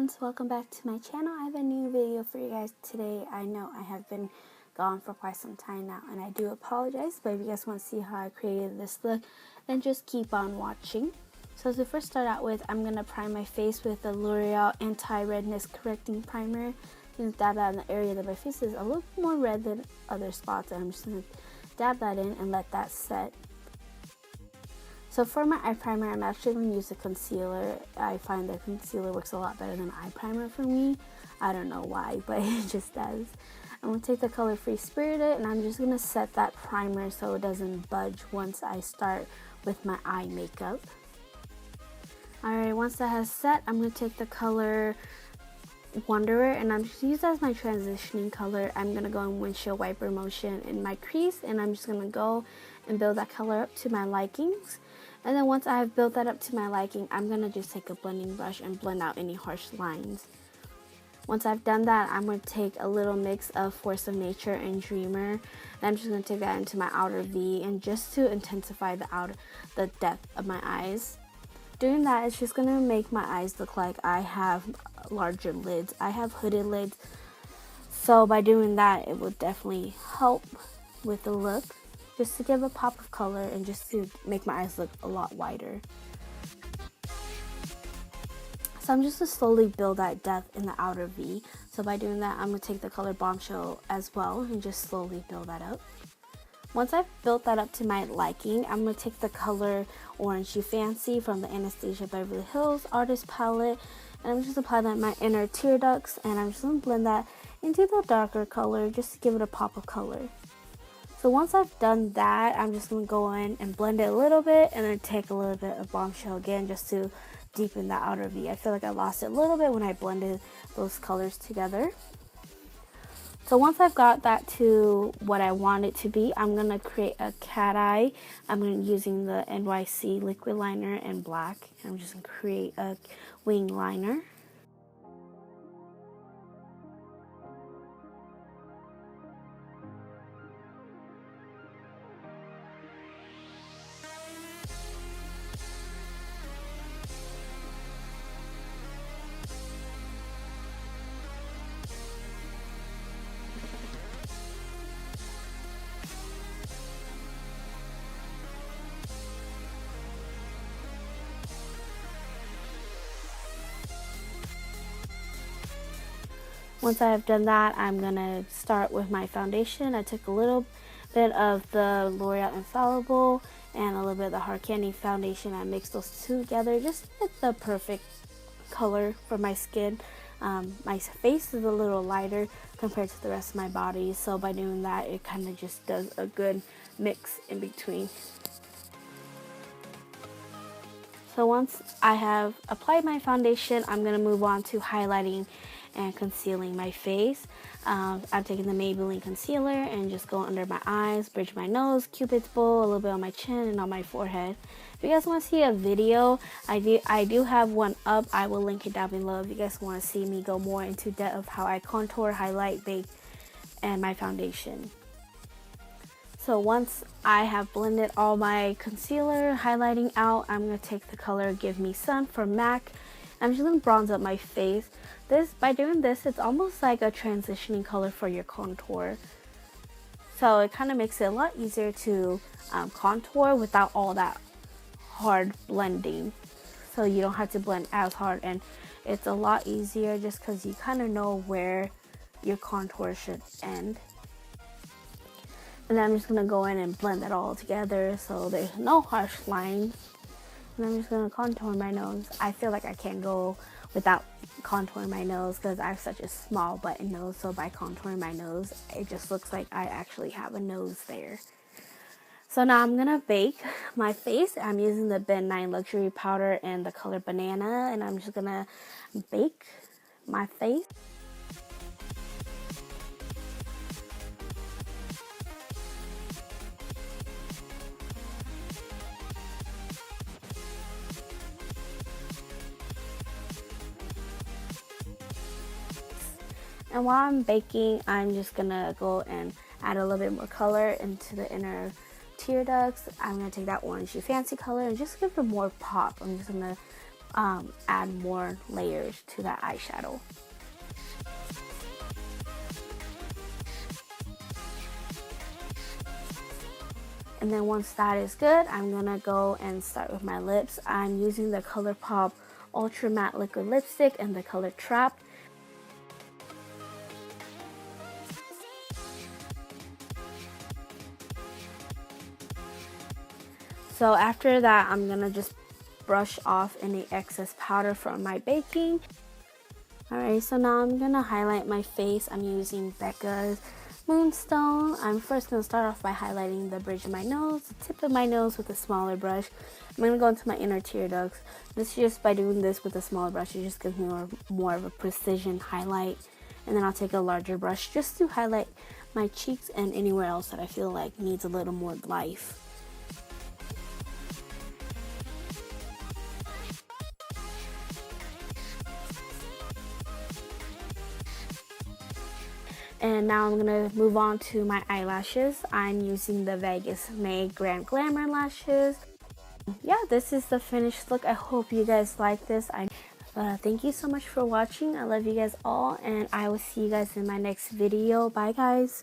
friends, welcome back to my channel. I have a new video for you guys today. I know I have been gone for quite some time now and I do apologize, but if you guys want to see how I created this look, then just keep on watching. So to first start out with, I'm going to prime my face with the L'Oreal Anti-Redness Correcting Primer. Just dab that in the area that my face is a little more red than other spots, and I'm just going to dab that in and let that set. So for my eye primer, I'm actually going to use a concealer. I find that concealer works a lot better than eye primer for me. I don't know why, but it just does. I'm going to take the color Free Spirited, and I'm just going to set that primer so it doesn't budge once I start with my eye makeup. Alright, once that has set, I'm going to take the color Wanderer, and I'm just use that as my transitioning color. I'm going to go in windshield wiper motion in my crease, and I'm just going to go and build that color up to my likings. And then once I have built that up to my liking, I'm going to just take a blending brush and blend out any harsh lines. Once I've done that, I'm going to take a little mix of Force of Nature and Dreamer, and I'm just going to take that into my outer V, and just to intensify the depth of my eyes. Doing that, it's just going to make my eyes look like I have larger lids. I have hooded lids, so by doing that, it will definitely help with the look, just to give a pop of color and just to make my eyes look a lot wider. So I'm just going to slowly build that depth in the outer V. So by doing that, I'm going to take the color Bombshell as well and just slowly build that up. Once I've built that up to my liking, I'm going to take the color Orange You Fancy from the Anastasia Beverly Hills Artist Palette, and I'm just applying that in my inner tear ducts, and I'm just going to blend that into the darker color just to give it a pop of color. So once I've done that, I'm just going to go in and blend it a little bit, and then take a little bit of Bombshell again just to deepen the outer V. I feel like I lost it a little bit when I blended those colors together. So once I've got that to what I want it to be, I'm going to create a cat eye. I'm going to be using the NYC liquid liner in black. I'm just going to create a wing liner. Once I have done that, I'm going to start with my foundation. I took a little bit of the L'Oreal Infallible and a little bit of the HARDCANDY foundation. I mixed those two together just to get the perfect color for my skin. My face is a little lighter compared to the rest of my body, so by doing that, it kind of just does a good mix in between. So once I have applied my foundation, I'm going to move on to highlighting and concealing my face. I'm taking the Maybelline concealer and just go under my eyes, bridge my nose, cupid's bow, a little bit on my chin and on my forehead. If you guys want to see a video, I do have one up. I will link it down below if you guys want to see me go more into depth of how I contour, highlight, bake, and my foundation. So once I have blended all my concealer highlighting out, I'm going to take the color Give Me Sun from MAC. I'm just going to bronze up my face. By doing this, it's almost like a transitioning color for your contour. So it kind of makes it a lot easier to contour without all that hard blending. So you don't have to blend as hard, and it's a lot easier just because you kind of know where your contour should end. And then I'm just going to go in and blend that all together so there's no harsh lines. And I'm just going to contour my nose. I feel like I can't go without contouring my nose because I have such a small button nose, so by contouring my nose, it just looks like I actually have a nose there. So now I'm going to bake my face. I'm using the Ben 9 Luxury Powder and the color Banana, and I'm just going to bake my face. And while I'm baking, I'm just gonna go and add a little bit more color into the inner tear ducts. I'm gonna take that Orange You Fancy color and just give it more pop. I'm just gonna add more layers to that eyeshadow. And then once that is good, I'm gonna go and start with my lips. I'm using the ColourPop Ultra Matte Liquid Lipstick and the color Trap. So after that, I'm gonna just brush off any excess powder from my baking. Alright, so now I'm gonna highlight my face. I'm using BECCA's Moonstone. I'm first going to start off by highlighting the bridge of my nose, the tip of my nose with a smaller brush. I'm going to go into my inner tear ducts. This just by doing this with a smaller brush, it just gives me more of a precision highlight. And then I'll take a larger brush just to highlight my cheeks and anywhere else that I feel like needs a little more life. And now I'm going to move on to my eyelashes. I'm using the Vegas May Grand Glamour lashes. Yeah, this is the finished look. I hope you guys like this. Thank you so much for watching. I love you guys all, and I will see you guys in my next video. Bye, guys.